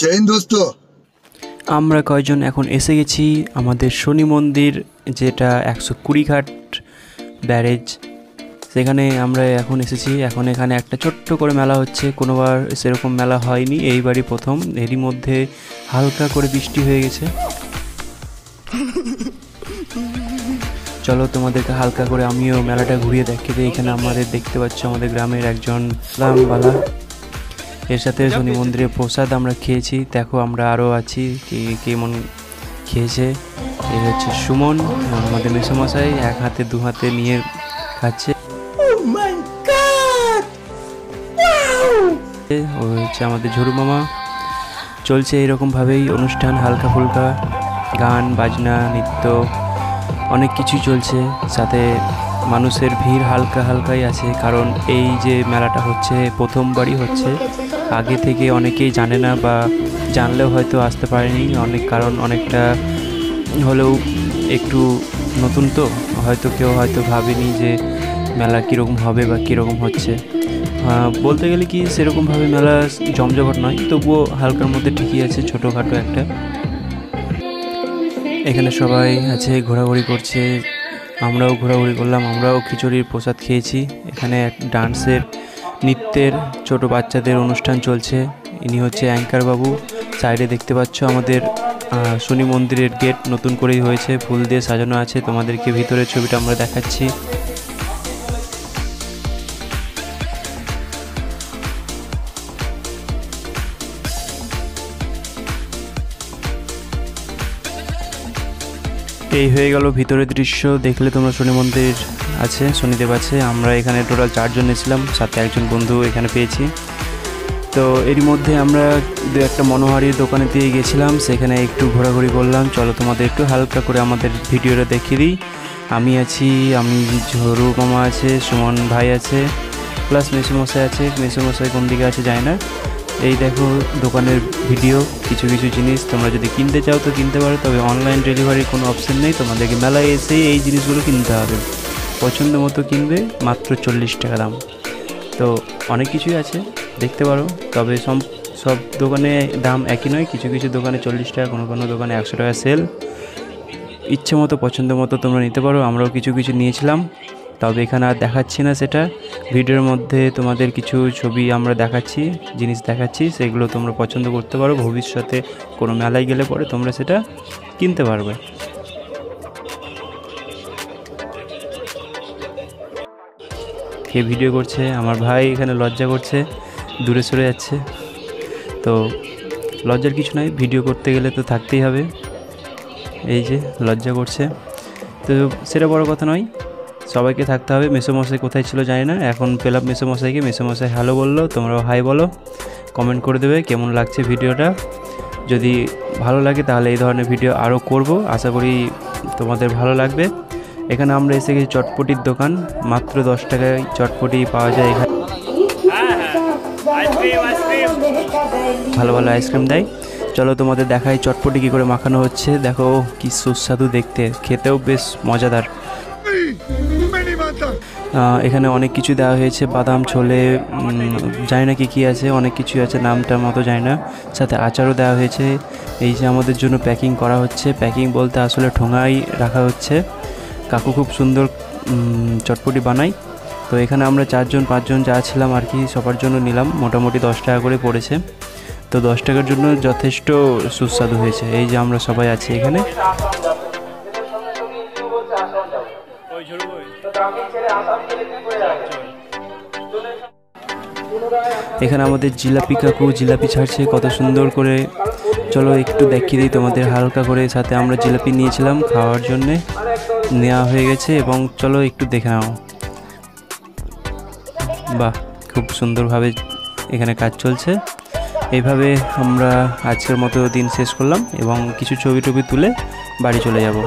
जय हिंद दोस्तों। আমরা কয়জন এখন এসে গেছি আমাদের শনি মন্দির, যেটা 120 ঘাট ব্যারেজ, সেখানে আমরা এখন এসেছি। এখন এখানে একটা ছোট্ট করে মেলা হচ্ছে, কোনোবার সেরকম মেলা হয়নি, এইবারই প্রথম। এরই মধ্যে হালকা করে বৃষ্টি হয়ে গেছে। চলো তোমাদেরকে হালকা করে আমিও মেলাটা ঘুরিয়ে দেখিয়ে দিই। এখানে আমাদের দেখতে পাচ্ছ আমাদের গ্রামের একজন রামবালা, এর সাথে শনি মন্দিরে প্রসাদ আমরা খেয়েছি। দেখো আমরা আরও আছি, কেমন খেয়েছে। এই হচ্ছে সুমন, আমাদের মেসোমশাই, এক হাতে দু হাতে নিয়ে খাচ্ছে। ও হচ্ছে আমাদের ঝুরু মামা। চলছে এইরকমভাবেই অনুষ্ঠান, হালকা ফুলকা গান বাজনা নৃত্য অনেক কিছুই চলছে, সাথে মানুষের ভিড় হালকা হালকাই আছে, কারণ এই যে মেলাটা হচ্ছে প্রথমবারই হচ্ছে। আগে থেকে অনেকেই জানে না, বা জানলেও হয়তো আসতে পারেনি, অনেক কারণ অনেকটা হলেও একটু নতুন, তো হয়তো কেউ হয়তো ভাবেনি যে মেলা কীরকম হবে বা কীরকম হচ্ছে। বলতে গেলে কি সেরকমভাবে মেলা জমজমাট নয়, তবুও হালকার মধ্যে ঠিকই আছে, ছোটোখাটো একটা। এখানে সবাই আছে, ঘোরাঘুরি করছে, আমরাও ঘোরাঘুরি করলাম, আমরাও খিচুড়ির প্রসাদ খেয়েছি। এখানে ডান্সের নৃত্যের ছোট বাচ্চাদের অনুষ্ঠান চলছে। ইনি হচ্ছে অ্যাঙ্কার বাবু। সাইডে দেখতে পাচ্ছ আমাদের শনি মন্দিরের গেট নতুন করেই হয়েছে, ফুল দিয়ে সাজানো আছে। তোমাদেরকে ভিতরের ছবিটা আমরা দেখাচ্ছি। এই হয়ে গেল ভিতরের দৃশ্য। দেখলে তোমরা শনি মন্দির আছে, শনিদেব আছে। আমরা এখানে টোটাল 4 জন এসেছিলাম, সাথে একজন বন্ধু এখানে পেয়েছি। তো এরই মধ্যে আমরা একটা মনোহারীর দোকানে দিয়ে গেছিলাম, সেখানে একটু ঘোরাঘুরি করলাম। চলো তোমাদের একটু হালকা করে আমাদের ভিডিওটা দেখিয়ে দিই। আমি আছি, আমি ঝরু মামা আছে, সুমন ভাই আছে, প্লাস মেসোমশাই আছে। মেসোমশাই কোন দিকে আছে যায় না। এই দেখো দোকানের ভিডিও, কিছু কিছু জিনিস তোমরা যদি কিনতে চাও তো কিনতে পারো, তবে অনলাইন ডেলিভারির কোনো অপশান নেই। তোমাদেরকে মেলায় এসেই এই জিনিসগুলো কিনতে হবে, পছন্দ মতো কিনবে, মাত্র 40 টাকা দাম। তো অনেক কিছুই আছে, দেখতে পারো। তবে সব দোকানে দাম একই নয়, কিছু কিছু দোকানে 40 টাকা, কোনো কোনো দোকানে 100 টাকা সেল। ইচ্ছে মতো পছন্দ মতো তোমরা নিতে পারো। আমরাও কিছু কিছু নিয়েছিলাম, তবে এখানে আর দেখাচ্ছি না সেটা। ভিডিওর মধ্যে তোমাদের কিছু ছবি আমরা দেখাচ্ছি, জিনিস দেখাচ্ছি, সেগুলো তোমরা পছন্দ করতে পারো। ভবিষ্যতে কোনো মেলায় গেলে পরে তোমরা সেটা কিনতে পারবে। কে ভিডিও করছে? আমার ভাই এখানে লজ্জা করছে, দূরে সরে যাচ্ছে। তো লজ্জার কিছু নাই, ভিডিও করতে গেলে তো থাকতেই হবে। এই যে লজ্জা করছে, তো সেটা বড় কথা নয়, সবাইকে থাকতে হবে। মেসোমশাই কোথায় ছিল জানি না, এখন পেলাম মেসোমশাইকে। মেসোমশাই হ্যালো বললো, তোমরাও হাই বলো, কমেন্ট করে দেবে কেমন লাগছে ভিডিওটা। যদি ভালো লাগে তাহলে এই ধরনের ভিডিও আরও করব, আশা করি তোমাদের ভালো লাগবে। এখানে আমরা এসে গেছি চটপটির দোকান, মাত্র 10 টাকায় চটপটি পাওয়া যায় এখানে। ভালো ভালো আইসক্রিম দেয়। চলো তোমাদের দেখাই চটপটি কী করে মাখানো হচ্ছে। দেখো কি সুস্বাদু দেখতে, খেতেও বেশ মজাদার। এখানে অনেক কিছু দেওয়া হয়েছে, বাদাম ছোলে, জানি না কী আছে, অনেক কিছু আছে, নামটা মতো জানি না। সাথে আচারও দেওয়া হয়েছে। এই যে আমাদের জন্য প্যাকিং করা হচ্ছে, প্যাকিং বলতে আসলে ঠোঙাই রাখা হচ্ছে। কাকু খুব সুন্দর চটপটি বানাই। তো এখানে আমরা 4 জন 5 জন যা ছিলাম আর কি, সবার জন্য নিলাম। মোটামুটি 10 টাকা করে পড়েছে। তো 10 টাকার জন্য যথেষ্ট সুস্বাদু হয়েছে। এই যে আমরা সবাই আছি এখানে। এখানে আমাদের জিলাপি কাকু জিলাপি ছাড়ছে কত সুন্দর করে। চলো একটু দেখিয়ে দিই তোমাদের হালকা করে। সাথে আমরা জিলাপি নিয়েছিলাম খাওয়ার জন্যে, নেওয়া হয়ে গেছে, এবং চলো একটু দেখে নাও। বাহ, খুব সুন্দরভাবে এখানে কাজ চলছে। এইভাবে আমরা আজকের মতো দিন শেষ করলাম, এবং কিছু ছবি টবি তুলে বাড়ি চলে যাব।